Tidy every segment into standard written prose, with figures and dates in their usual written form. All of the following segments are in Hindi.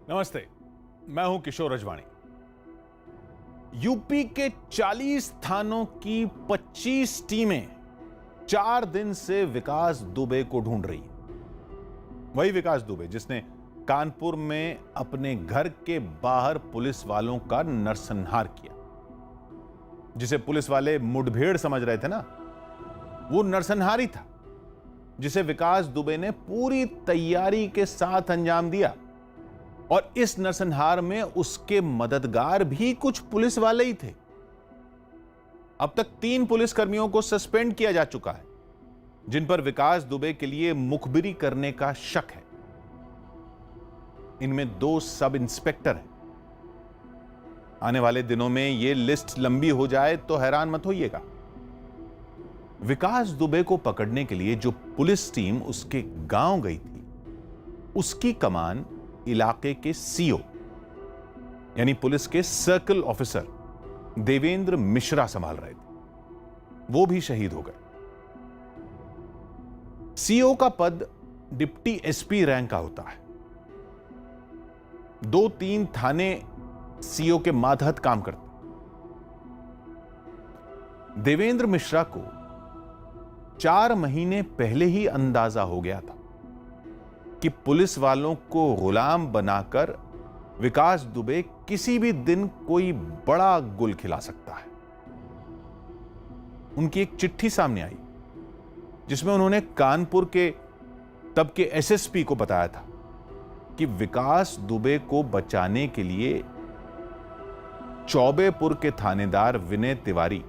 नमस्ते, मैं हूं किशोर रजवाणी। यूपी के 40 थानों की 25 टीमें 4 दिन से विकास दुबे को ढूंढ रही हैं। वही विकास दुबे जिसने कानपुर में अपने घर के बाहर पुलिस वालों का नरसंहार किया। जिसे पुलिस वाले मुठभेड़ समझ रहे थे ना, वो नरसंहार था जिसे विकास दुबे ने पूरी तैयारी के साथ अंजाम दिया। और इस नरसंहार में उसके मददगार भी कुछ पुलिस वाले ही थे। अब तक 3 पुलिसकर्मियों को सस्पेंड किया जा चुका है, जिन पर विकास दुबे के लिए मुखबिरी करने का शक है। इनमें 2 सब इंस्पेक्टर हैं। आने वाले दिनों में यह लिस्ट लंबी हो जाए तो हैरान मत होइएगा। विकास दुबे को पकड़ने के लिए जो पुलिस टीम उसके गांव गई थी, उसकी कमान इलाके के सीओ यानी पुलिस के सर्कल ऑफिसर देवेंद्र मिश्रा संभाल रहे थे। वो भी शहीद हो गए। सीओ का पद डिप्टी एसपी रैंक का होता है। 2-3 थाने सीओ के मातहत काम करते। देवेंद्र मिश्रा को 4 महीने पहले ही अंदाजा हो गया था कि पुलिस वालों को गुलाम बनाकर विकास दुबे किसी भी दिन कोई बड़ा गुल खिला सकता है। उनकी एक चिट्ठी सामने आई जिसमें उन्होंने कानपुर के तब के एसएसपी को बताया था कि विकास दुबे को बचाने के लिए चौबेपुर के थानेदार विनय तिवारी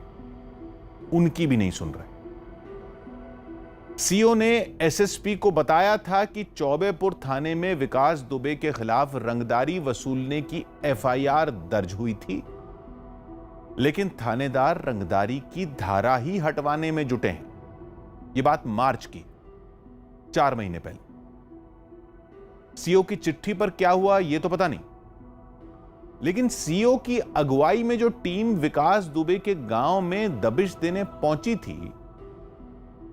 उनकी भी नहीं सुन रहे। सीओ ने एसएसपी को बताया था कि चौबेपुर थाने में विकास दुबे के खिलाफ रंगदारी वसूलने की एफआईआर दर्ज हुई थी, लेकिन थानेदार रंगदारी की धारा ही हटवाने में जुटे हैं। यह बात मार्च की, 4 महीने पहले। सीओ की चिट्ठी पर क्या हुआ यह तो पता नहीं, लेकिन सीओ की अगुवाई में जो टीम विकास दुबे के गांव में दबिश देने पहुंची थी,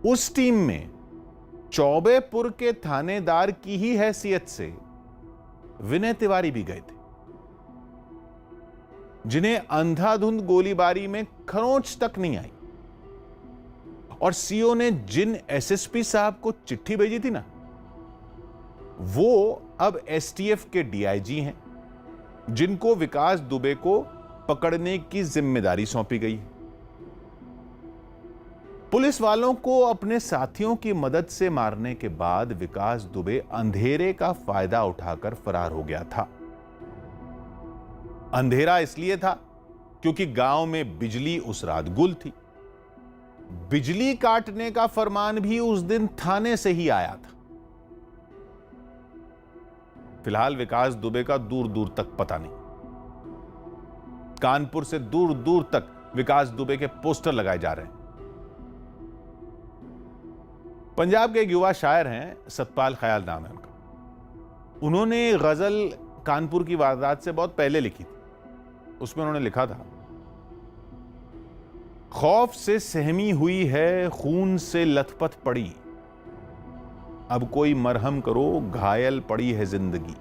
उस टीम में चौबेपुर के थानेदार की ही हैसियत से विनय तिवारी भी गए थे, जिन्हें अंधाधुंध गोलीबारी में खरोंच तक नहीं आई। और सीओ ने जिन एसएसपी साहब को चिट्ठी भेजी थी ना, वो अब एसटीएफ के डीआईजी हैं, जिनको विकास दुबे को पकड़ने की जिम्मेदारी सौंपी गई है। पुलिस वालों को अपने साथियों की मदद से मारने के बाद विकास दुबे अंधेरे का फायदा उठाकर फरार हो गया था। अंधेरा इसलिए था क्योंकि गांव में बिजली उस रात गुल थी। बिजली काटने का फरमान भी उस दिन थाने से ही आया था। फिलहाल विकास दुबे का दूर दूर तक पता नहीं। कानपुर से दूर दूर तक विकास दुबे के पोस्टर लगाए जा रहे हैं। पंजाब के एक युवा शायर हैं, सतपाल खयाल नाम है उनका। उन्होंने गजल कानपुर की वारदात से बहुत पहले लिखी थी। उसमें उन्होंने लिखा था, खौफ से सहमी हुई है, खून से लथपथ पड़ी, अब कोई मरहम करो, घायल पड़ी है जिंदगी।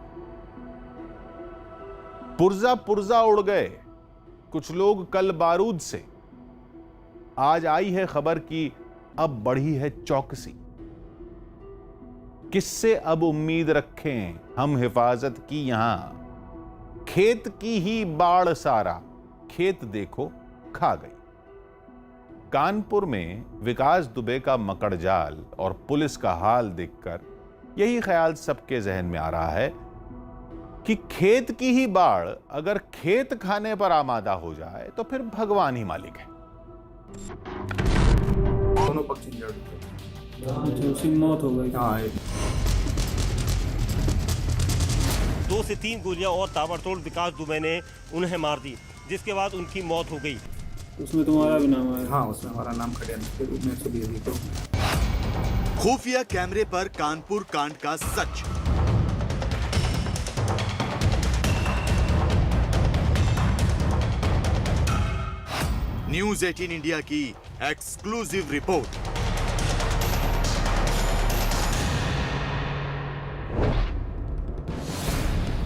पुर्जा पुर्जा उड़ गए कुछ लोग कल बारूद से, आज आई है खबर की अब बढ़ी है चौकसी। किससे अब उम्मीद रखें हम हिफाजत की, यहां खेत की ही बाढ़ सारा, खेत देखो खा गई। कानपुर में विकास दुबे का मकड़जाल और पुलिस का हाल देखकर यही ख्याल सबके जहन में आ रहा है कि खेत की ही बाढ़ अगर खेत खाने पर आमादा हो जाए तो फिर भगवान ही मालिक है। दोनों पक्ष उसकी मौत हो गई। 2 से 3 गोलियां और ताबड़तोड़ विकास दुबे ने उन्हें मार दी, जिसके बाद उनकी मौत हो गई। उसमें तुम्हारा भी नाम है? हाँ, उसमें हमारा नाम षड्यंत्र के रूप में 120 तो। खुफिया कैमरे पर कानपुर कांड का सच। न्यूज़ 18 इंडिया की एक्सक्लूसिव रिपोर्ट।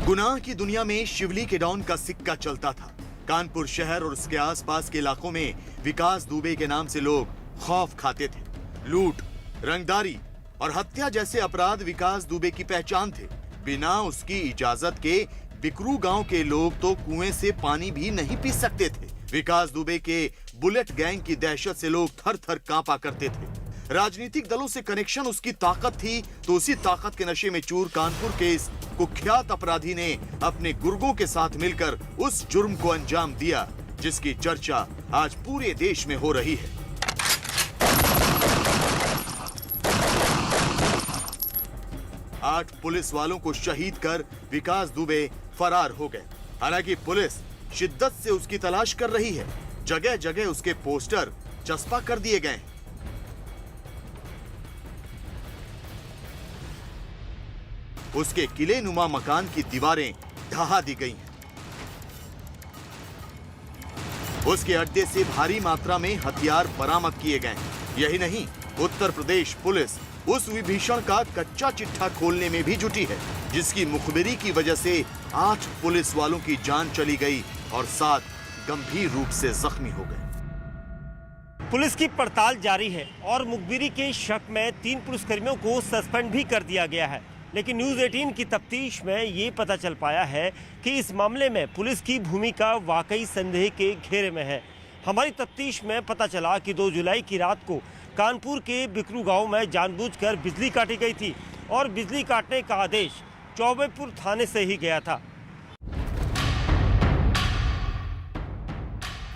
गुनाह की दुनिया में शिवली के डॉन का सिक्का चलता था। कानपुर शहर और उसके आसपास के इलाकों में विकास दुबे के नाम से लोग खौफ खाते थे। लूट, रंगदारी और हत्या जैसे अपराध विकास दुबे की पहचान थे। बिना उसकी इजाजत के बिकरू गांव के लोग तो कुएं से पानी भी नहीं पी सकते थे। विकास दुबे के बुलेट गैंग की दहशत से लोग थर थर कांपा करते थे। राजनीतिक दलों से कनेक्शन उसकी ताकत थी, तो उसी ताकत के नशे में चूर कानपुर के इस कुख्यात अपराधी ने अपने गुर्गों के साथ मिलकर उस जुर्म को अंजाम दिया जिसकी चर्चा आज पूरे देश में हो रही है। आठ पुलिस वालों को शहीद कर विकास दुबे फरार हो गए। हालांकि पुलिस शिद्दत से उसकी तलाश कर रही है। जगह जगह उसके पोस्टर चस्पा कर दिए गए हैं। उसके किले नुमा मकान की दीवारें ढहा दी गई हैं। उसके अड्डे से भारी मात्रा में हथियार बरामद किए गए हैं। यही नहीं, उत्तर प्रदेश पुलिस उस विभीषण का कच्चा चिट्ठा खोलने में भी जुटी है जिसकी मुखबिरी की वजह से 8 पुलिस वालों की जान चली गई और 7 गंभीर रूप से जख्मी हो गए। पुलिस की पड़ताल जारी है और मुखबिरी के शक में 3 पुलिसकर्मियों को सस्पेंड भी कर दिया गया है। लेकिन न्यूज़ 18 की तफ्तीश में ये पता चल पाया है कि इस मामले में पुलिस की भूमिका वाकई संदेह के घेरे में है। हमारी तफ्तीश में पता चला कि 2 जुलाई की रात को कानपुर के बिकरू गांव में जानबूझकर बिजली काटी गई थी और बिजली काटने का आदेश चौबेपुर थाने से ही गया था।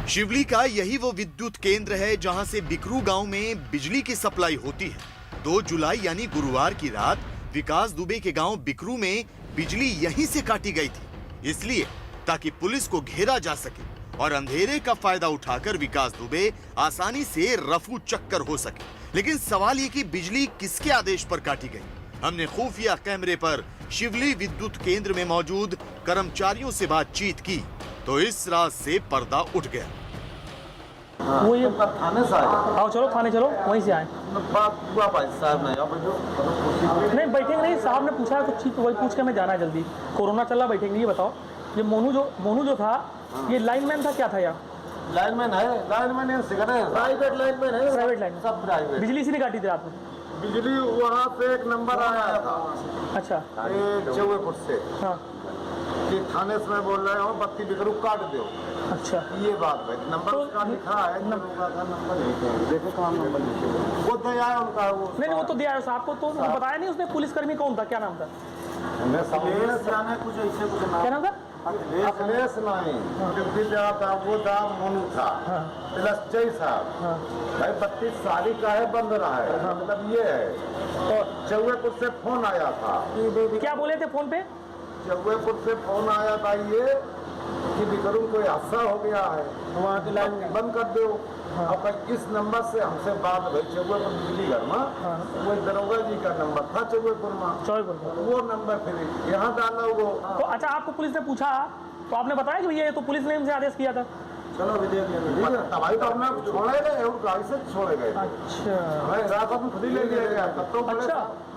शिवली का यही वो विद्युत केंद्र है जहां से बिकरू गांव में बिजली की सप्लाई होती है। 2 जुलाई यानी गुरुवार की रात विकास दुबे के गांव बिकरू में बिजली यहीं से काटी गई थी, इसलिए ताकि पुलिस को घेरा जा सके और अंधेरे का फायदा उठाकर विकास दुबे आसानी से रफू चक्कर हो सके। लेकिन सवाल ये कि बिजली किसके आदेश पर काटी गई? हमने खुफिया कैमरे पर शिवली विद्युत केंद्र में मौजूद कर्मचारियों से बातचीत की तो इस राज से पर्दा उठ गया। वो ये थाने से आए। आओ चलो थाने चलो, वहीं से आए। बात हुआ भाई साहब ने नहीं बैठेंगे नहीं, साहब ने पूछा कुछ चीज तो वही पूछ के हमें जाना है जल्दी। कोरोना चल रहा, बैठेंगे। ये बताओ, ये मोनू जो था, ये लाइनमैन था क्या था यार? लाइनमैन है, लाइनमैन है, प्राइवेट लाइनमैन है, प्राइवेट लाइन सब प्राइवेट। बिजली इसी ने काटी थी रात में? बिजली वहाँ से एक नंबर आया था। अच्छा, चौबेपुर से। हाँ, कि थाने से मैं बोल रहा हूँ बत्ती बिकरू काट दो। अच्छा, ये बात है। नंबर तो उसका लिखा है, नंबर देखो कहाँ नंबर लिखे, वो दया है उनका। वो नहीं वो तो दिया है साहब को, तो बताया नहीं उसने पुलिसकर्मी कौन था, क्या नाम था? कुछ ऐसे कुछ नाम, क्या नाम था? अखिलेश नहीं, था वो था, मोनू था, प्लस जय साहब। भाई 32 साल का है, बंद रहा है। मतलब ये है। तो चौबेपुर से फोन आया था। क्या बोले थे फोन पे? चौबेपुर से फोन आया था ये कि बिकरू कोई हादसा हो गया है, तो वहाँ की लाइन बंद कर दो। और इस नंबर से हमसे बात भाई चौबेपुर बिजली घर में, वो दरोगा जी का नंबर था चौबेपुर में, वो नंबर फिर यहाँ डाला वो। तो अच्छा, आपको पुलिस ने पूछा तो आपने बताया कि भैया ये तो पुलिस ने इनसे आदेश किया था? चलो अभी देख लेंगे। तबाही तो हमने छोड़े गए और गाड़ी से छोड़े गए। अच्छा, हमें रात में खुद ही ले लिया गया। तब तो बड़े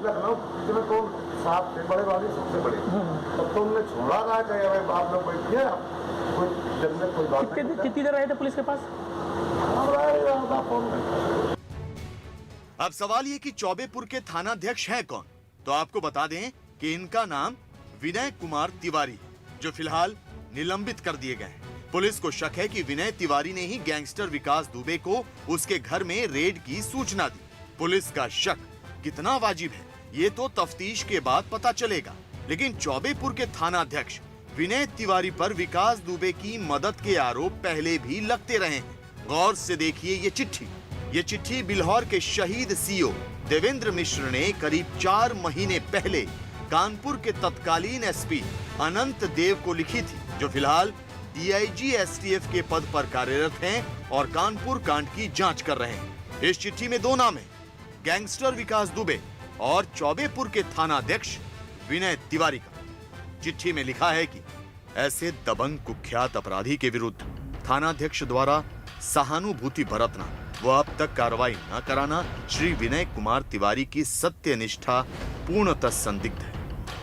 लखनऊ जिसमें तो साहब थे, बड़े वाली सबसे बड़े, तब तो उनने छोड़ा था कि भाई बाप लोग बैठिए, कोई जन्नत कोई बात नहीं। कितनी देर रहे थे पुलिस के पास? अब सवाल ये कि चौबेपुर के थानाध्यक्ष हैं कौन? तो आपको बता दें कि इनका नाम विनय कुमार तिवारी, जो फिलहाल निलंबित कर दिए गए हैं। पुलिस को शक है कि विनय तिवारी ने ही गैंगस्टर विकास दुबे को उसके घर में रेड की सूचना दी। पुलिस का शक कितना वाजिब है ये तो तफ्तीश के बाद पता चलेगा। लेकिन चौबेपुर के थानाध्यक्ष विनय तिवारी पर विकास दुबे की मदद के आरोप पहले भी लगते रहे हैं। गौर से देखिए ये चिट्ठी। ये चिट्ठी बिल्हौर के शहीद सीओ देवेंद्र मिश्र ने करीब 4 महीने पहले कानपुर के तत्कालीन एसपी अनंत देव को लिखी थी, जो फिलहाल डीआईजी एसटीएफ के पद पर कार्यरत हैं और कानपुर कांड की जांच कर रहे हैं। इस चिट्ठी में 2 नाम हैं, गैंगस्टर विकास दुबे और चौबेपुर के थानाध्यक्ष विनय तिवारी का। चिट्ठी में लिखा है कि ऐसे दबंग कुख्यात अपराधी के विरुद्ध थानाध्यक्ष द्वारा सहानुभूति बरतना व अब तक कार्रवाई न कराना श्री विनय कुमार तिवारी की सत्यनिष्ठा पूर्णतः संदिग्ध है।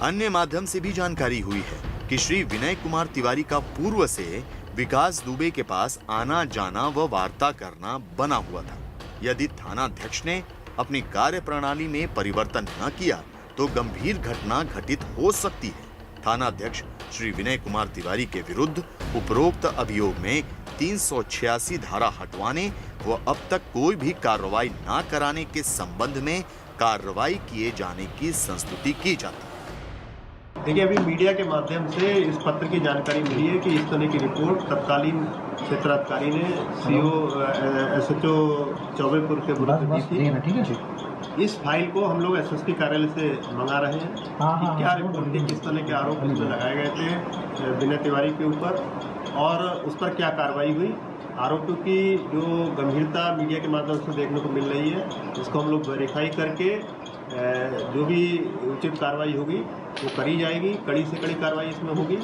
अन्य माध्यम से भी जानकारी हुई है कि श्री विनय कुमार तिवारी का पूर्व से विकास दुबे के पास आना जाना व वार्ता करना बना हुआ था। यदि थानाध्यक्ष ने अपनी कार्य प्रणाली में परिवर्तन न किया तो गंभीर घटना घटित हो सकती है। थानाध्यक्ष श्री विनय कुमार तिवारी के विरुद्ध उपरोक्त अभियोग में 386 धारा हटवाने व अब तक कोई भी कार्रवाई न कराने के संबंध में कार्रवाई किए जाने की संस्तुति की जाती है। देखिए, अभी मीडिया के माध्यम से इस पत्र की जानकारी मिली है कि इस तरह की रिपोर्ट तत्कालीन क्षेत्राधिकारी ने सीओ SHO चौबेपुर के विरुद्ध दी थी। इस फाइल को हम लोग SSP कार्यालय से मंगा रहे हैं कि क्या रिपोर्ट थी, किस तरह के आरोप उसमें लगाए गए थे विनय तिवारी के ऊपर और उस पर क्या कार्रवाई हुई। आरोपों की जो गंभीरता मीडिया के माध्यम से देखने को मिल रही है, इसको हम लोग वेरीफाई करके जो भी उचित कार्रवाई होगी वो करी जाएगी। कड़ी से कड़ी कार्रवाई इसमें होगी।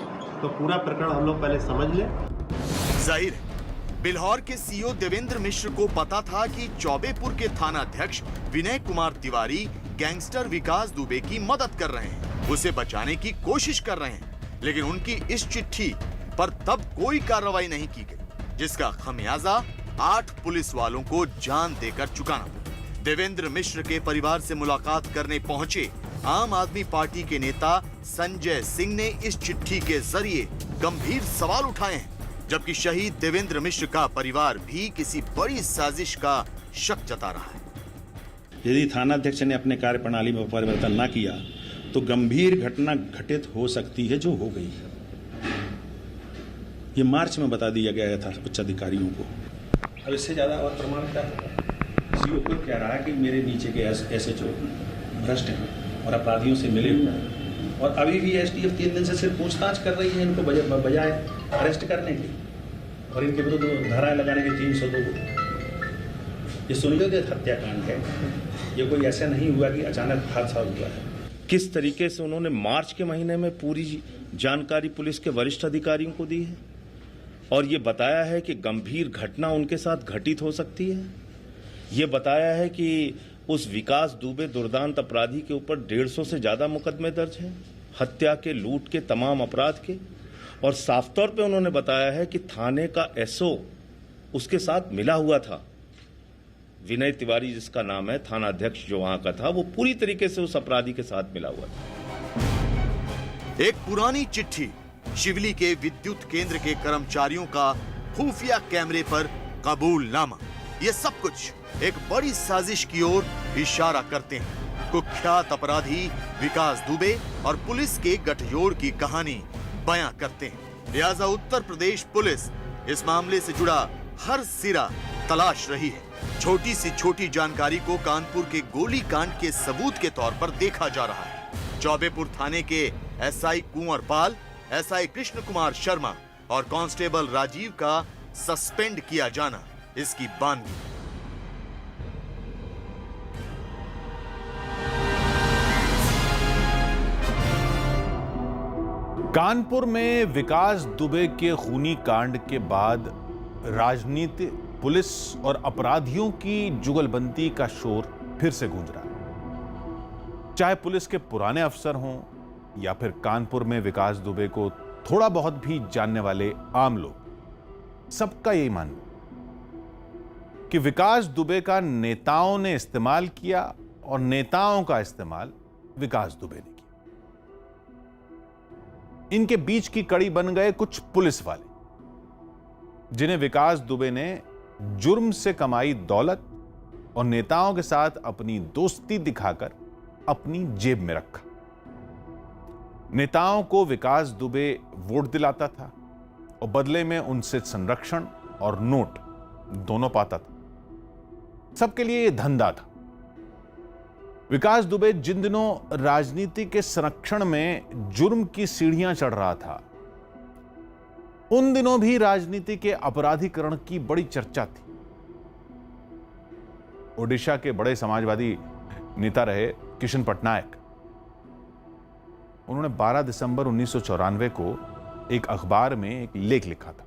तो पूरा प्रकरण हम लोग पहले समझ लें। जाहिर है बिल्हौर के सीओ देवेंद्र मिश्र को पता था कि चौबेपुर के थानाध्यक्ष विनय कुमार तिवारी गैंगस्टर विकास दुबे की मदद कर रहे हैं, उसे बचाने की कोशिश कर रहे हैं, लेकिन उनकी इस चिट्ठी पर तब कोई कार्रवाई नहीं की गई, जिसका खमियाजा 8 पुलिस वालों को जान देकर चुकाना पड़ा। देवेंद्र मिश्र के परिवार से मुलाकात करने पहुंचे आम आदमी पार्टी के नेता संजय सिंह ने इस चिट्ठी के जरिए गंभीर सवाल उठाए हैं, जबकि शहीद देवेंद्र मिश्र का परिवार भी किसी बड़ी साजिश का शक जता रहा है। यदि थानाध्यक्ष ने अपने कार्य प्रणाली में परिवर्तन न किया तो गंभीर घटना घटित हो सकती है, जो हो गई है। ये मार्च में बता दिया गया था उच्च अधिकारियों को। अब इससे ज्यादा और प्रमाण क्या है? सीओ खुद कह रहा है कि मेरे नीचे के SHO भ्रष्ट हैं और अपराधियों से मिले हुए हैं, और अभी भी STF 3 दिन से सिर्फ पूछताछ कर रही है इनको बजाय अरेस्ट करने की, और इनके विरुद्ध धाराएं लगाने की 302। ये सुनियोजित हत्याकांड है। ये कोई ऐसा नहीं हुआ कि अचानक हादसा हुआ है। किस तरीके से उन्होंने मार्च के महीने में पूरी जानकारी पुलिस के वरिष्ठ अधिकारियों को दी है और ये बताया है कि गंभीर घटना उनके साथ घटित हो सकती है। ये बताया है कि उस विकास दुबे दुर्दांत अपराधी के ऊपर 150 से ज्यादा मुकदमे दर्ज हैं, हत्या के, लूट के, तमाम अपराध के, और साफ तौर पे उन्होंने बताया है कि थाने का SO उसके साथ मिला हुआ था। विनय तिवारी जिसका नाम है, थानाध्यक्ष जो वहां का था, वो पूरी तरीके से उस अपराधी के साथ मिला हुआ था। एक पुरानी चिट्ठी, शिवली के विद्युत केंद्र के कर्मचारियों का खुफिया कैमरे पर कबूलनामा, ये सब कुछ एक बड़ी साजिश की ओर इशारा करते हैं। कुख्यात अपराधी विकास दुबे और पुलिस के गठजोड़ की कहानी बयां करते हैं। लिहाजा उत्तर प्रदेश पुलिस इस मामले से जुड़ा हर सिरा तलाश रही है। छोटी से छोटी जानकारी को कानपुर के गोली कांड के सबूत के तौर पर देखा जा रहा है। चौबेपुर थाने के SI कुंवर पाल, SI कृष्ण कुमार शर्मा और कांस्टेबल राजीव का सस्पेंड किया जाना इसकी बानगी। कानपुर में विकास दुबे के खूनी कांड के बाद राजनीति, पुलिस और अपराधियों की जुगलबंदी का शोर फिर से गूंज रहा है। चाहे पुलिस के पुराने अफसर हों या फिर कानपुर में विकास दुबे को थोड़ा बहुत भी जानने वाले आम लोग, सबका यही मानना कि विकास दुबे का नेताओं ने इस्तेमाल किया और नेताओं का इस्तेमाल विकास दुबे ने किया। इनके बीच की कड़ी बन गए कुछ पुलिस वाले, जिन्हें विकास दुबे ने जुर्म से कमाई दौलत और नेताओं के साथ अपनी दोस्ती दिखाकर अपनी जेब में रखा। नेताओं को विकास दुबे वोट दिलाता था और बदले में उनसे संरक्षण और नोट दोनों पाता था। सबके लिए यह धंधा था। विकास दुबे जिन दिनों राजनीति के संरक्षण में जुर्म की सीढ़ियां चढ़ रहा था, उन दिनों भी राजनीति के अपराधीकरण की बड़ी चर्चा थी। ओडिशा के बड़े समाजवादी नेता रहे किशन पटनायक, उन्होंने 12 दिसंबर 1994 को एक अखबार में एक लेख लिखा था,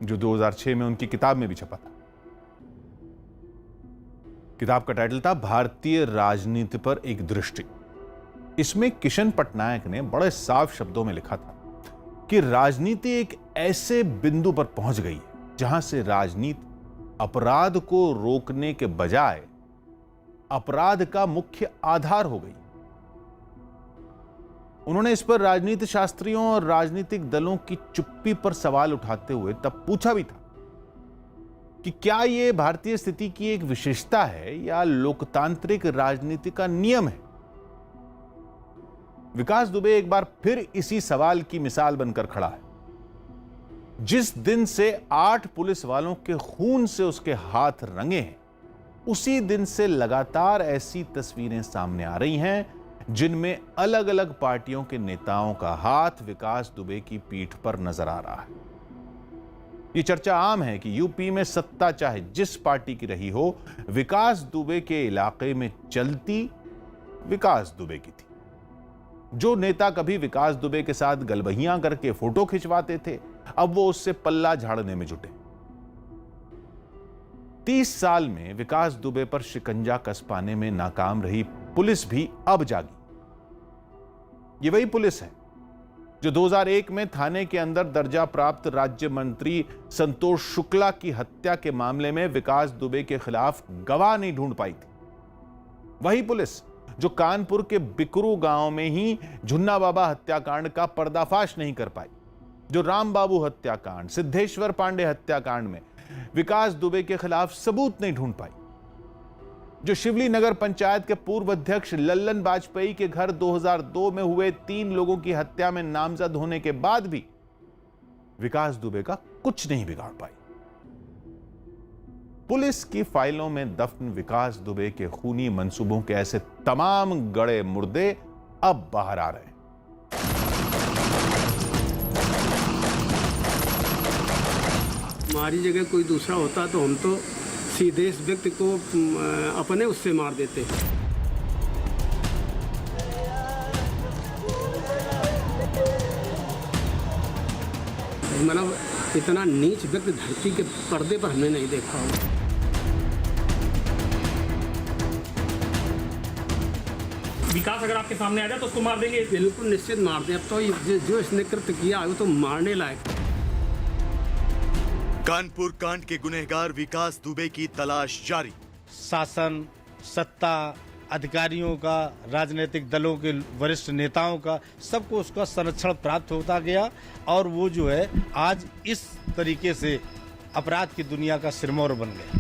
जो 2006 में उनकी किताब में भी छपा था। किताब का टाइटल था भारतीय राजनीति पर एक दृष्टि। इसमें किशन पटनायक ने बड़े साफ शब्दों में लिखा था कि राजनीति एक ऐसे बिंदु पर पहुंच गई है जहां से राजनीति अपराध को रोकने के बजाय अपराध का मुख्य आधार हो गई। उन्होंने इस पर राजनीति शास्त्रियों और राजनीतिक दलों की चुप्पी पर सवाल उठाते हुए तब पूछा भी था कि क्या यह भारतीय स्थिति की एक विशेषता है या लोकतांत्रिक राजनीति का नियम है। विकास दुबे एक बार फिर इसी सवाल की मिसाल बनकर खड़ा है। जिस दिन से 8 पुलिस वालों के खून से उसके हाथ रंगे हैं, उसी दिन से लगातार ऐसी तस्वीरें सामने आ रही हैं जिनमें अलग अलग पार्टियों के नेताओं का हाथ विकास दुबे की पीठ पर नजर आ रहा है। यह चर्चा आम है कि यूपी में सत्ता चाहे जिस पार्टी की रही हो, विकास दुबे के इलाके में चलती विकास दुबे की थी। जो नेता कभी विकास दुबे के साथ गलबहियां करके फोटो खिंचवाते थे, अब वो उससे पल्ला झाड़ने में जुटे। 30 साल में विकास दुबे पर शिकंजा कस पाने में नाकाम रही पुलिस भी अब जागी। ये वही पुलिस है जो 2001 में थाने के अंदर दर्जा प्राप्त राज्य मंत्री संतोष शुक्ला की हत्या के मामले में विकास दुबे के खिलाफ गवाह नहीं ढूंढ पाई थी। वही पुलिस जो कानपुर के बिकरू गांव में ही झुन्ना बाबा हत्याकांड का पर्दाफाश नहीं कर पाई, जो राम बाबू हत्याकांड, सिद्धेश्वर पांडे हत्याकांड में विकास दुबे के खिलाफ सबूत नहीं ढूंढ पाई, जो शिवली नगर पंचायत के पूर्व अध्यक्ष लल्लन वाजपेयी के घर 2002 में हुए 3 लोगों की हत्या में नामजद होने के बाद भी विकास दुबे का कुछ नहीं बिगाड़ पाई। पुलिस की फाइलों में दफन विकास दुबे के खूनी मंसूबों के ऐसे तमाम गड़े मुर्दे अब बाहर आ रहे हैं। हमारी जगह कोई दूसरा होता तो हम तो सीधे इस व्यक्ति को अपने उससे मार देते। मतलब इतना नीच व्यक्ति धरती के पर्दे पर हमने नहीं देखा हो। विकास अगर आपके सामने आ जाए तो उसको मार देंगे? बिल्कुल निश्चित मार दें। अब तो जो इसने कृत्य किया है वो तो मारने लायक। कानपुर कांड के गुनहगार विकास दुबे की तलाश जारी। शासन, सत्ता, अधिकारियों का, राजनीतिक दलों के वरिष्ठ नेताओं का, सबको उसका संरक्षण प्राप्त होता गया और वो जो है आज इस तरीके से अपराध की दुनिया का सिरमौर बन गया।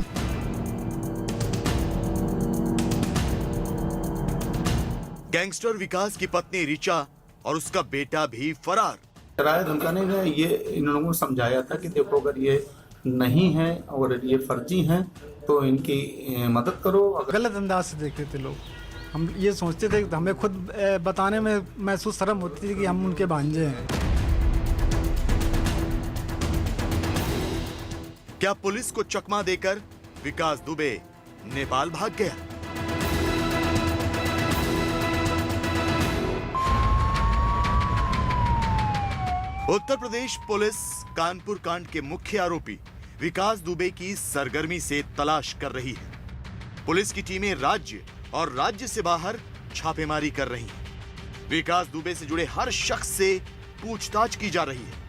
गैंगस्टर विकास की पत्नी रिचा और उसका बेटा भी फरार। डराया धमकाने में ये इन लोगों को समझाया था कि देखो अगर ये नहीं है और ये फर्जी हैं तो इनकी मदद करो। गलत अंदाज से देखते थे लोग। हम ये सोचते थे कि हमें खुद बताने में महसूस शर्म होती थी कि हम उनके भांजे हैं। क्या पुलिस को चकमा देकर विकास दुबे नेपाल भाग गया? उत्तर प्रदेश पुलिस कानपुर कांड के मुख्य आरोपी विकास दुबे की सरगर्मी से तलाश कर रही है। पुलिस की टीमें राज्य और राज्य से बाहर छापेमारी कर रही हैं। विकास दुबे से जुड़े हर शख्स से पूछताछ की जा रही है।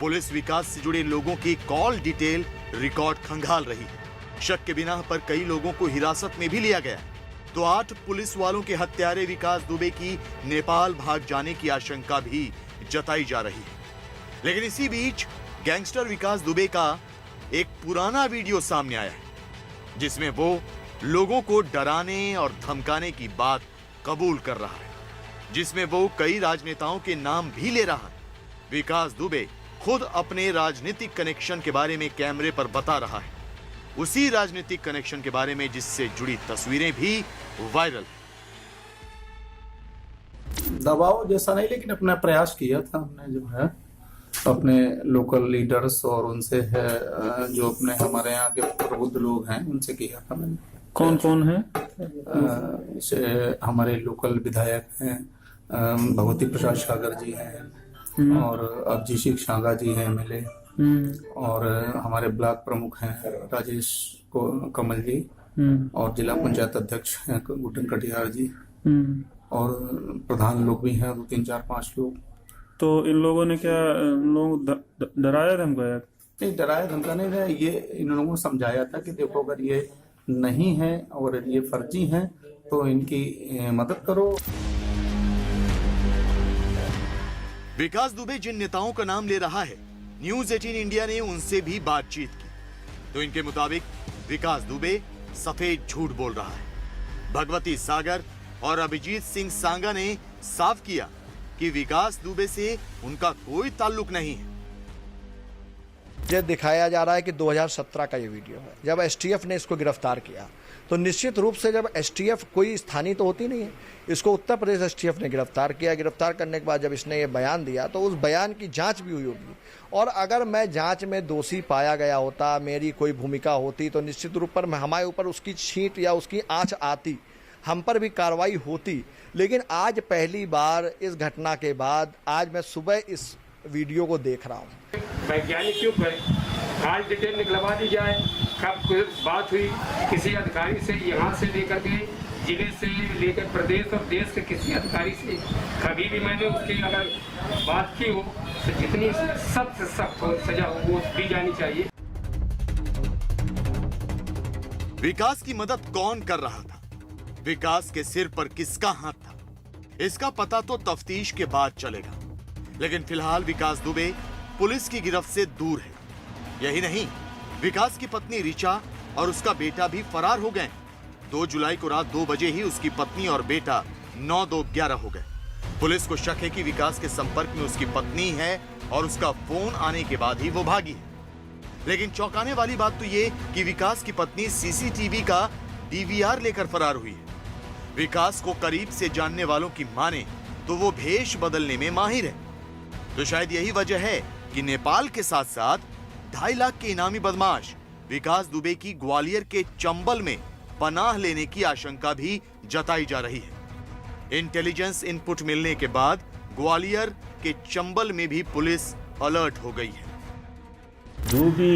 पुलिस विकास से जुड़े लोगों की कॉल डिटेल रिकॉर्ड खंगाल रही है। शक के बिना पर कई लोगों को हिरासत में भी लिया गया। तो 8 पुलिस वालों के हत्यारे विकास दुबे की नेपाल भाग जाने की आशंका भी जताई जा रही है। लेकिन इसी बीच गैंगस्टर विकास दुबे का एक पुराना वीडियो सामने आया है जिसमें वो लोगों को डराने और धमकाने की बात कबूल कर रहा है, जिसमें वो कई राजनेताओं के नाम भी ले रहा है। विकास दुबे खुद अपने राजनीतिक कनेक्शन के बारे में कैमरे पर बता रहा है, उसी राजनीतिक कनेक्शन के बारे में जिससे जुड़ी तस्वीरें भी वायरल है। दबाव जैसा नहीं, लेकिन अपना प्रयास किया था हमने, जो है अपने लोकल लीडर्स और उनसे है जो अपने हमारे यहाँ के प्रबुद्ध लोग हैं उनसे किया था मैंने। कौन कौन है? जैसे हमारे लोकल विधायक हैं, भगवती प्रसाद सागर जी हैं और अभिजीत शांगा जी हैं MLA, और हमारे ब्लॉक प्रमुख हैं राजेश कमल जी, और जिला पंचायत अध्यक्ष हैं गुड्डन कटियार जी, और प्रधान लोग भी हैं 2, 3, 4, 5 लोग। तो इन लोगों ने क्या लोग डराया धमकाया? नहीं, डराया धमका नहीं रहा, ये इन लोगों को समझाया था कि देखो अगर ये नहीं है और ये फर्जी हैं तो इनकी मदद करो। विकास दुबे जिन नेताओं का नाम ले रहा है, न्यूज 18 इंडिया ने उनसे भी बातचीत की तो इनके मुताबिक विकास दुबे सफेद झूठ बोल रहा है। भगवती सागर और अभिजीत सिंह सांगा ने साफ किया कि विकास दुबे से उनका कोई ताल्लुक नहीं है। ये दिखाया जा रहा है कि 2017 का ये वीडियो है, जब एसटीएफ ने इसको गिरफ्तार किया तो निश्चित रूप से जब एसटीएफ कोई स्थानीय तो होती नहीं है, इसको उत्तर प्रदेश एसटीएफ ने गिरफ्तार किया। गिरफ्तार करने के बाद जब इसने ये बयान दिया तो उस बयान की जांच भी हुई होगी और अगर मैं जांच में दोषी पाया गया होता, मेरी कोई भूमिका होती तो निश्चित रूप पर हमारे ऊपर उसकी छींट या उसकी आंच आती, हम पर भी कार्रवाई होती। लेकिन आज पहली बार इस घटना के बाद आज मैं सुबह इस वीडियो को देख रहा हूँ। वैज्ञानिक क्यों करें, आज डिटेल निकलवा दी जाए, कब कुछ बात हुई किसी अधिकारी से, यहाँ से लेकर के जिले से लेकर प्रदेश और देश के किसी अधिकारी से कभी भी मैंने उसकी अगर बात की हो तो जितनी सख्त से सख्त हो सजा हो वो दी जानी चाहिए। विकास की मदद कौन कर रहा था, विकास के सिर पर किसका हाथ था, इसका पता तो तफ्तीश के बाद चलेगा। लेकिन फिलहाल विकास दुबे पुलिस की गिरफ्त से दूर है। यही नहीं, विकास की पत्नी रिचा और उसका बेटा भी फरार हो गए। 2 जुलाई को रात 2 बजे ही उसकी पत्नी और बेटा 9-2-11 हो गए। पुलिस को शक है कि विकास के संपर्क में उसकी पत्नी है और उसका फोन आने के बाद ही वो भागी है। लेकिन चौंकाने वाली बात तो ये कि विकास की पत्नी सीसीटीवी का डीवीआर लेकर फरार हुई है। विकास को करीब से जानने वालों की माने तो वो भेष बदलने में माहिर है। तो शायद यही वजह है कि नेपाल के साथ साथ 2.5 लाख के इनामी बदमाश विकास दुबे की ग्वालियर के चंबल में पनाह लेने की आशंका भी जताई जा रही है। इंटेलिजेंस इनपुट मिलने के बाद ग्वालियर के चंबल में भी पुलिस अलर्ट हो गई है। जो भी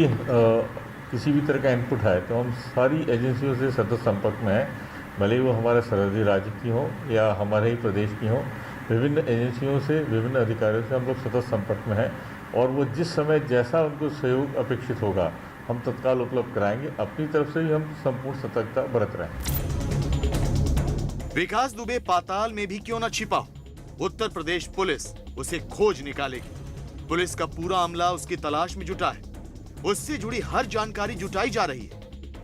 किसी भी तरह का इनपुट है तो हम सारी एजेंसियों से सतत संपर्क में हैं, भले वो हमारे सरहदी राज्य की हो या हमारे ही प्रदेश की हो। विभिन्न एजेंसियों से, विभिन्न अधिकारियों से हम लोग सतत संपर्क में हैं और वो जिस समय जैसा उनको सहयोग अपेक्षित होगा हम तत्काल उपलब्ध कराएंगे। अपनी तरफ से भी हम संपूर्ण सतर्कता बरत रहे हैं। विकास दुबे पाताल में भी क्यों न छिपा हो, उत्तर प्रदेश पुलिस उसे खोज निकालेगी। पुलिस का पूरा अमला उसकी तलाश में जुटा है, उससे जुड़ी हर जानकारी जुटाई जा रही है।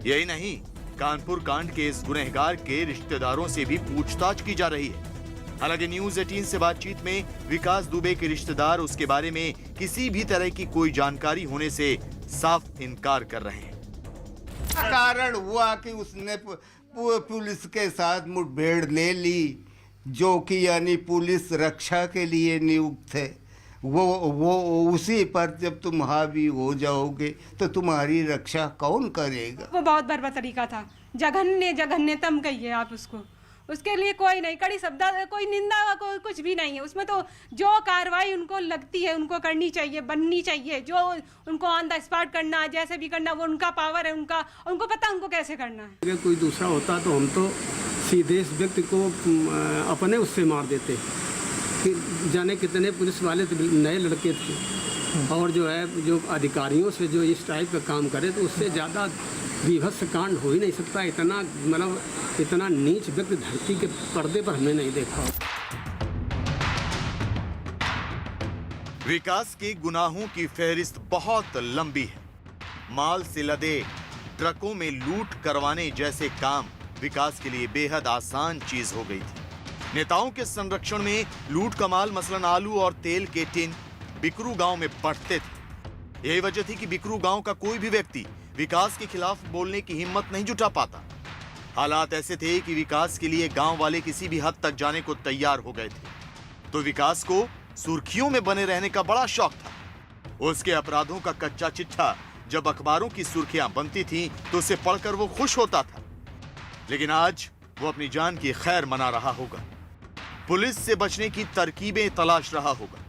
यही नहीं, कानपुर कांड के इस गुनहगार के रिश्तेदारों से भी पूछताछ की जा रही है। हालांकि न्यूज 18 से बातचीत में विकास दुबे के रिश्तेदार उसके बारे में किसी भी तरह की कोई जानकारी होने से साफ इनकार कर रहे हैं। कारण हुआ कि उसने पुलिस के साथ मुठभेड़ ले ली, जो कि यानी पुलिस रक्षा के लिए नियुक्त थे। वो उसी पर जब तुम हावी हो जाओगे तो तुम्हारी रक्षा कौन करेगा। वो बहुत बर्बर तरीका था, जघन्यतम कहिए आप उसको, उसके लिए कोई नहीं, कड़ी शब्द, कोई निंदा, कोई कुछ भी नहीं है उसमें। तो जो कार्रवाई उनको लगती है उनको करनी चाहिए, बननी चाहिए। जो उनको ऑन द स्पॉट करना है, जैसे भी करना, वो उनका पावर है, उनको पता उनको कैसे करना है। अगर कोई दूसरा होता तो हम तो सीधे इस व्यक्ति को अपने उससे मार देते। कि जाने कितने पुलिस वाले तो नए लड़के थे और जो है जो अधिकारियों से जो इस टाइप का काम करे तो उससे ज़्यादा विभत्स कांड हो ही नहीं सकता। इतना मतलब इतना नीच व्यक्ति धरती के पर्दे पर हमने नहीं देखा। विकास के गुनाहों की फहरिस्त बहुत लंबी है। माल से लदे ट्रकों में लूट करवाने जैसे काम विकास के लिए बेहद आसान चीज हो गई थी। नेताओं के संरक्षण में लूट का माल मसलन आलू और तेल के टिन बिकरू गांव में बढ़ते थे। यही वजह थी कि बिकरू गांव का कोई भी व्यक्ति विकास के खिलाफ बोलने की हिम्मत नहीं जुटा पाता। हालात ऐसे थे कि विकास के लिए गांव वाले किसी भी हद तक जाने को तैयार हो गए थे। तो विकास को सुर्खियों में बने रहने का बड़ा शौक था। उसके अपराधों का कच्चा चिट्ठा जब अखबारों की सुर्खियां बनती थीं तो उसे पढ़कर वो खुश होता था। लेकिन आज वो अपनी जान की खैर मना रहा होगा, पुलिस से बचने की तरकीबें तलाश रहा होगा।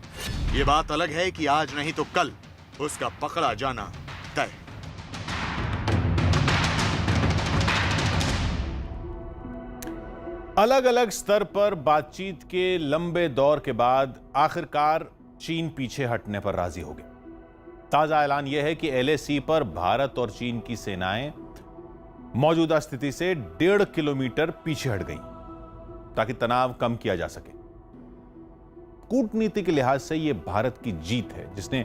ये बात अलग है कि आज नहीं तो कल उसका पकड़ा जाना तय। अलग अलग स्तर पर बातचीत के लंबे दौर के बाद आखिरकार चीन पीछे हटने पर राजी हो गया। ताजा ऐलान यह है कि LAC पर भारत और चीन की सेनाएं मौजूदा स्थिति से 1.5 किलोमीटर पीछे हट गईं ताकि तनाव कम किया जा सके। कूटनीति के लिहाज से यह भारत की जीत है जिसने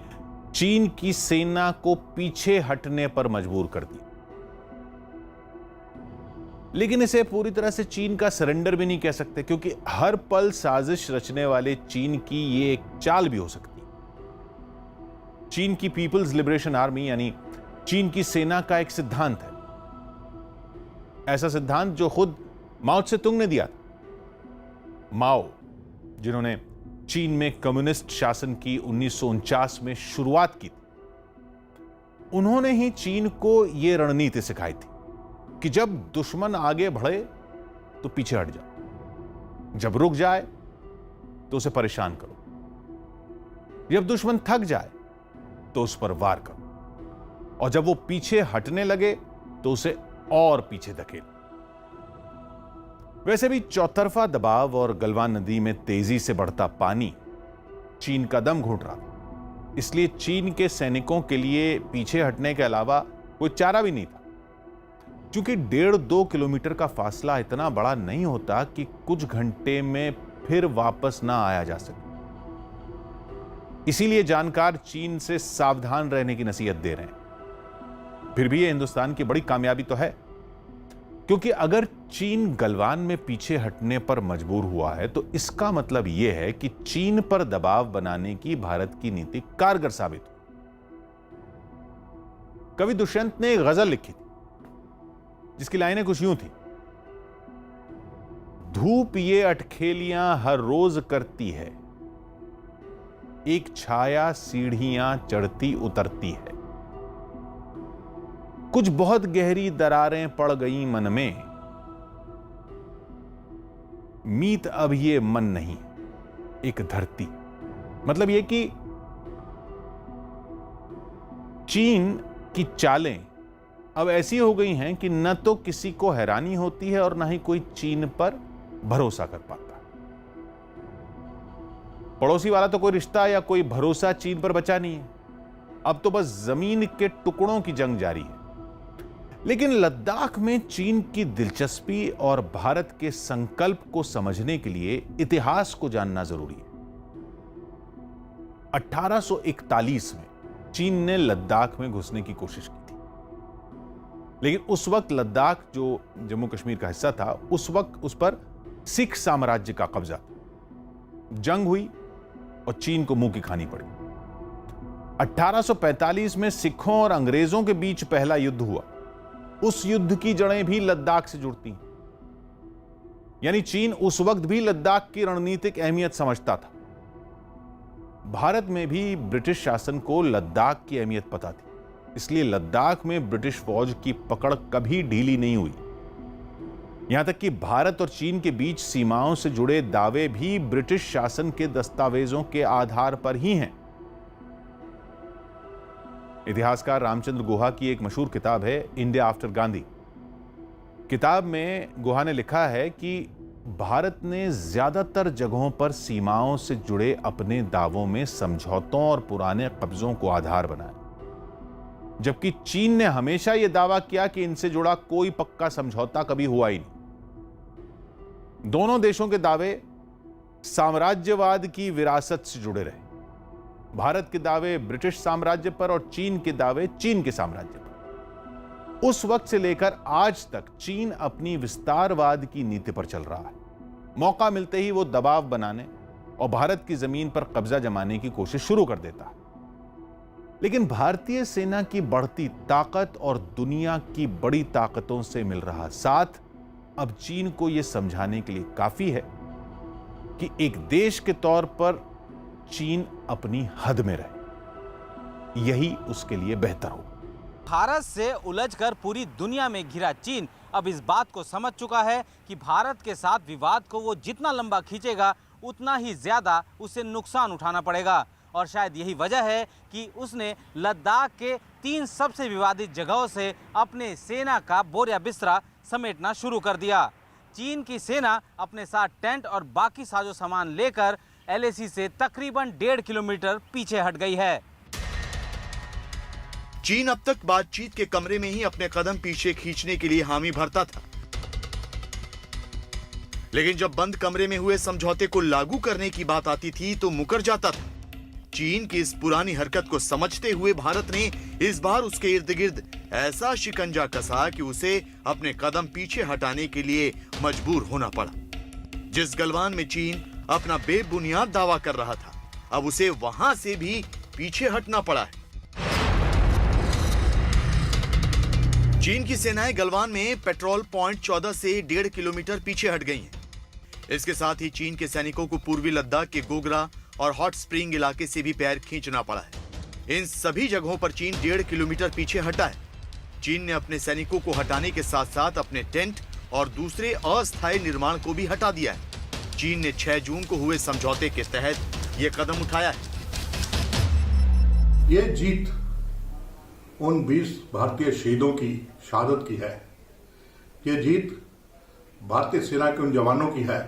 चीन की सेना को पीछे हटने पर मजबूर कर दिया। लेकिन इसे पूरी तरह से चीन का सरेंडर भी नहीं कह सकते, क्योंकि हर पल साजिश रचने वाले चीन की यह एक चाल भी हो सकती है। चीन की पीपल्स लिबरेशन आर्मी यानी चीन की सेना का एक सिद्धांत है, ऐसा सिद्धांत जो खुद माओ त्से-तुंग ने दिया था। माओ, जिन्होंने चीन में कम्युनिस्ट शासन की 1949 में शुरुआत की थी, उन्होंने ही चीन को यह रणनीति सिखाई थी कि जब दुश्मन आगे बढ़े तो पीछे हट जाओ, जब रुक जाए तो उसे परेशान करो, जब दुश्मन थक जाए तो उस पर वार करो, और जब वो पीछे हटने लगे तो उसे और पीछे धकेलो। वैसे भी चौतरफा दबाव और गलवान नदी में तेजी से बढ़ता पानी चीन का दम घुट रहा था, इसलिए चीन के सैनिकों के लिए पीछे हटने के अलावा कोई चारा भी नहीं था। क्योंकि 1.5-2 किलोमीटर का फासला इतना बड़ा नहीं होता कि कुछ घंटे में फिर वापस ना आया जा सके। इसीलिए जानकार चीन से सावधान रहने की नसीहत दे रहे हैं। फिर भी यह हिंदुस्तान की बड़ी कामयाबी तो है, क्योंकि अगर चीन गलवान में पीछे हटने पर मजबूर हुआ है तो इसका मतलब यह है कि चीन पर दबाव बनाने की भारत की नीति कारगर साबित हुई। कवि दुष्यंत ने एक गजल लिखी थी जिसकी लाइनें कुछ यूं थी: धूप ये अटखेलियां हर रोज करती है, एक छाया सीढ़ियां चढ़ती उतरती है, कुछ बहुत गहरी दरारें पड़ गई मन में, मीत अब ये मन नहीं एक धरती। मतलब यह कि चीन की चालें अब ऐसी हो गई हैं कि न तो किसी को हैरानी होती है और न ही कोई चीन पर भरोसा कर पाता। पड़ोसी वाला तो कोई रिश्ता या कोई भरोसा चीन पर बचा नहीं है। अब तो बस जमीन के टुकड़ों की जंग जारी है। लेकिन लद्दाख में चीन की दिलचस्पी और भारत के संकल्प को समझने के लिए इतिहास को जानना जरूरी है। 1841 में चीन ने लद्दाख में घुसने की कोशिश की थी, लेकिन उस वक्त लद्दाख जो जम्मू कश्मीर का हिस्सा था, उस वक्त उस पर सिख साम्राज्य का कब्जा था। जंग हुई और चीन को मुंह की खानी पड़ी। 1845 में सिखों और अंग्रेजों के बीच पहला युद्ध हुआ। उस युद्ध की जड़ें भी लद्दाख से जुड़ती हैं। यानी चीन उस वक्त भी लद्दाख की रणनीतिक अहमियत समझता था। भारत में भी ब्रिटिश शासन को लद्दाख की अहमियत पता थी, इसलिए लद्दाख में ब्रिटिश फौज की पकड़ कभी ढीली नहीं हुई। यहां तक कि भारत और चीन के बीच सीमाओं से जुड़े दावे भी ब्रिटिश शासन के दस्तावेजों के आधार पर ही हैं। इतिहासकार रामचंद्र गुहा की एक मशहूर किताब है इंडिया आफ्टर गांधी। किताब में गुहा ने लिखा है कि भारत ने ज्यादातर जगहों पर सीमाओं से जुड़े अपने दावों में समझौतों और पुराने कब्जों को आधार बनाया, जबकि चीन ने हमेशा यह दावा किया कि इनसे जुड़ा कोई पक्का समझौता कभी हुआ ही नहीं। दोनों देशों के दावे साम्राज्यवाद की विरासत से जुड़े रहे। भारत के दावे ब्रिटिश साम्राज्य पर और चीन के दावे चीन के साम्राज्य पर। उस वक्त से लेकर आज तक चीन अपनी विस्तारवाद की नीति पर चल रहा है। मौका मिलते ही वो दबाव बनाने और भारत की जमीन पर कब्जा जमाने की कोशिश शुरू कर देता है। लेकिन भारतीय सेना की बढ़ती ताकत और दुनिया की बड़ी ताकतों से मिल रहा साथ अब चीन को यह समझाने के लिए काफी है कि एक देश के तौर पर चीन अपनी हद में रहे। यही उसके लिए बेहतर हो। भारत से उलझकर पूरी दुनिया में घिरा चीन अब इस बात को समझ चुका है कि भारत के साथ विवाद को वो जितना लंबा खींचेगा उतना ही ज्यादा उसे नुकसान उठाना पड़ेगा। और शायद यही वजह है कि उसने लद्दाख के 3 सबसे विवादित जगहों से अपने सेना का बोरिया बिस्तरा समेटना शुरू कर दिया। चीन की सेना अपने साथ टेंट और बाकी साजो सामान लेकर LAC से तकरीबन 1.5 किलोमीटर पीछे हट गई है। चीन अब तक बातचीत के कमरे में ही अपने कदम पीछे खींचने के लिए हामी भरता था, लेकिन जब बंद कमरे में हुए समझौते को लागू करने की बात आती थी तो मुकर जाता था। चीन की इस पुरानी हरकत को समझते हुए भारत ने इस बार उसके इर्द गिर्द ऐसा शिकंजा कसा कि उसे अपने कदम पीछे हटाने के लिए मजबूर होना पड़ा। जिस गलवान में चीन अपना बेबुनियाद दावा कर रहा था, अब उसे वहां से भी पीछे हटना पड़ा है। चीन की सेनाएं गलवान में पेट्रोल पॉइंट 14 से 1.5 किलोमीटर पीछे हट गई हैं। इसके साथ ही चीन के सैनिकों को पूर्वी लद्दाख के गोगरा और हॉट स्प्रिंग इलाके से भी पैर खींचना पड़ा है। इन सभी जगहों पर चीन 1.5 किलोमीटर पीछे हटा है। चीन ने अपने सैनिकों को हटाने के साथ साथ अपने टेंट और दूसरे अस्थायी निर्माण को भी हटा दिया है। चीन ने 6 जून को हुए समझौते के तहत यह कदम उठाया है। ये जीत उन 20 भारतीय शहीदों की शहादत की है। ये जीत भारतीय सेना के उन जवानों की है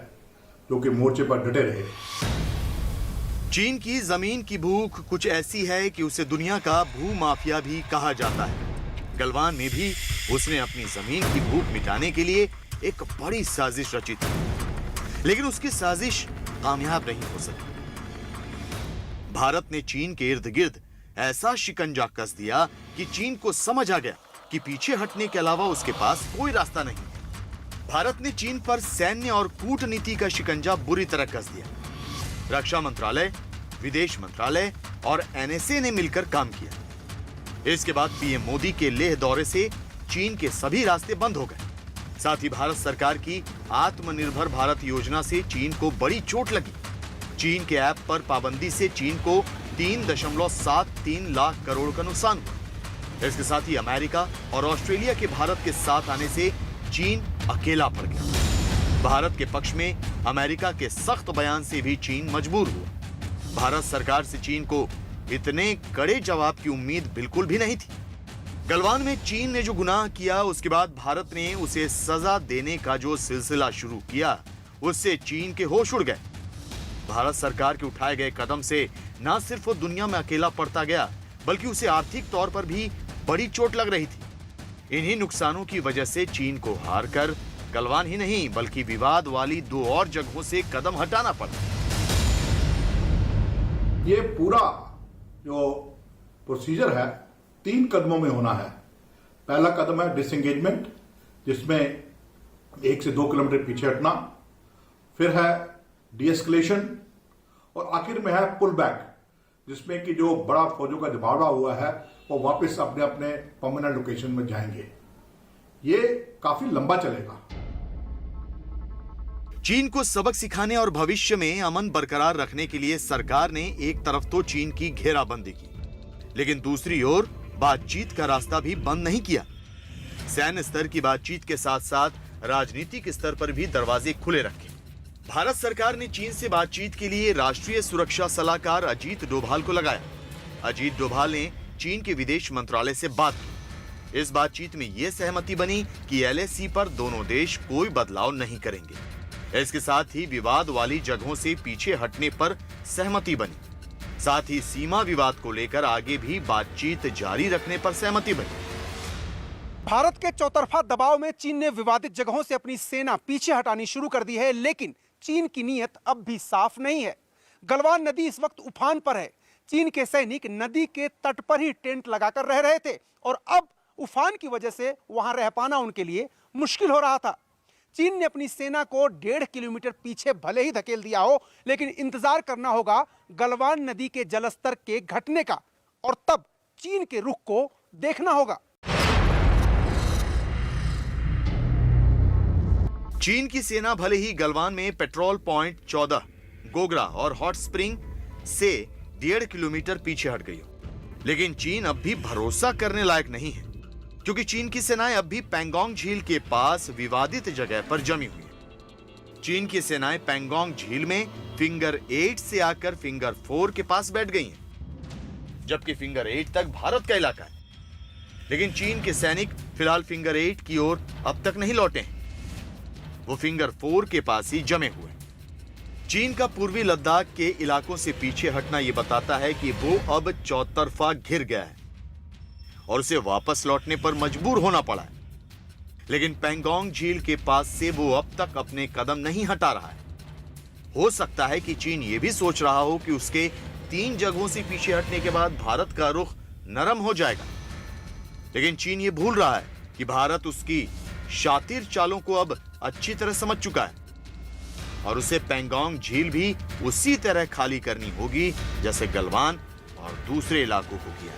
जो कि मोर्चे पर डटे रहे। चीन की जमीन की भूख कुछ ऐसी है कि उसे दुनिया का भूमाफिया भी कहा जाता है। गलवान में भी उसने अपनी जमीन की भूख मिटाने के लिए एक बड़ी साजिश रची थी, लेकिन उसकी साजिश कामयाब नहीं हो सकी। भारत ने चीन के इर्द गिर्द ऐसा शिकंजा कस दिया कि चीन को समझ आ गया कि पीछे हटने के अलावा उसके पास कोई रास्ता नहीं है। भारत ने चीन पर सैन्य और कूटनीति का शिकंजा बुरी तरह कस दिया। रक्षा मंत्रालय, विदेश मंत्रालय और NSA ने मिलकर काम किया। इसके बाद पीएम मोदी के लेह दौरे से चीन के सभी रास्ते बंद हो गए। साथ ही भारत सरकार की आत्मनिर्भर भारत योजना से चीन को बड़ी चोट लगी। चीन के ऐप पर पाबंदी से चीन को 3.73 लाख करोड़ का नुकसान हुआ। इसके साथ ही अमेरिका और ऑस्ट्रेलिया के भारत के साथ आने से चीन अकेला पड़ गया। भारत के पक्ष में अमेरिका के सख्त बयान से भी चीन मजबूर हुआ। भारत सरकार से चीन को इतने कड़े जवाब की उम्मीद बिल्कुल भी नहीं थी। गलवान में चीन ने जो गुनाह किया, उसके बाद भारत ने उसे सजा देने का जो सिलसिला शुरू किया, उससे चीन के होश उड़ गए। भारत सरकार के उठाए गए कदम से न सिर्फ वो दुनिया में अकेला पड़ता गया, बल्कि उसे आर्थिक तौर पर भी बड़ी चोट लग रही थी। इन्हीं नुकसानों की वजह से चीन को हार कर गलवान ही नहीं बल्कि विवाद वाली 2 और जगहों से कदम हटाना पड़ा। ये पूरा जो प्रोसीजर है 3 कदमों में होना है। पहला कदम है डिसएंगेजमेंट, जिसमें 1 से 2 किलोमीटर पीछे हटना। फिर है डीएस्केलेशन और आखिर में है पुल बैक, जिसमें कि जो बड़ा फौजों का जमावड़ा हुआ है वो वापस अपने अपने परमानेंट लोकेशन में जाएंगे। ये काफी लंबा चलेगा। चीन को सबक सिखाने और भविष्य में अमन बरकरार रखने के लिए सरकार ने एक तरफ तो चीन की घेराबंदी की, लेकिन दूसरी ओर बातचीत का रास्ता भी बंद नहीं किया। सैन्य स्तर की बातचीत के साथ साथ राजनीतिक स्तर पर भी दरवाजे खुले रखे। भारत सरकार ने चीन से बातचीत के लिए राष्ट्रीय सुरक्षा सलाहकार अजीत डोभाल को लगाया। अजीत डोभाल ने चीन के विदेश मंत्रालय से बात की। इस बातचीत में यह सहमति बनी कि LAC पर दोनों देश कोई बदलाव नहीं करेंगे। इसके साथ ही विवाद वाली जगहों से पीछे हटने पर सहमति बनी। साथ ही सीमा विवाद को लेकर आगे भी बातचीत जारी रखने पर सहमति बनी। भारत के चौतरफा दबाव में चीन ने विवादित जगहों से अपनी सेना पीछे हटानी शुरू कर दी है, लेकिन चीन की नीयत अब भी साफ नहीं है। गलवान नदी इस वक्त उफान पर है। चीन के सैनिक नदी के तट पर ही टेंट लगाकर रह रहे थे और अब उफान की वजह से वहां रह पाना उनके लिए मुश्किल हो रहा था। चीन ने अपनी सेना को 1.5 किलोमीटर पीछे भले ही धकेल दिया हो, लेकिन इंतजार करना होगा गलवान नदी के जलस्तर के घटने का, और तब चीन के रुख को देखना होगा। चीन की सेना भले ही गलवान में पेट्रोल पॉइंट 14, गोगरा और हॉट स्प्रिंग से 1.5 किलोमीटर पीछे हट गई हो, लेकिन चीन अब भी भरोसा करने लायक नहीं है, क्योंकि चीन की सेनाएं अब भी पैंगोंग झील के पास विवादित जगह पर जमी हुई है। चीन की सेनाएं पैंगोंग झील में फिंगर 8 से आकर फिंगर 4 के पास बैठ गई हैं, जबकि फिंगर 8 तक भारत का इलाका है। लेकिन चीन के सैनिक फिलहाल फिंगर 8 की ओर अब तक नहीं लौटे हैं। वो फिंगर 4 के पास ही जमे हुए हैं। चीन का पूर्वी लद्दाख के इलाकों से पीछे हटना यह बताता है कि वो अब चौतरफा घिर गया है और उसे वापस लौटने पर मजबूर होना पड़ा है। लेकिन पैंगोंग झील के पास से वो अब तक अपने कदम नहीं हटा रहा है। हो सकता है कि चीन ये भी सोच रहा हो कि उसके 3 जगहों से पीछे हटने के बाद भारत का रुख नरम हो जाएगा। लेकिन चीन ये भूल रहा है कि भारत उसकी शातिर चालों को अब अच्छी तरह समझ चुका है और उसे पैंगोंग झील भी उसी तरह खाली करनी होगी जैसे गलवान और दूसरे इलाकों को किया।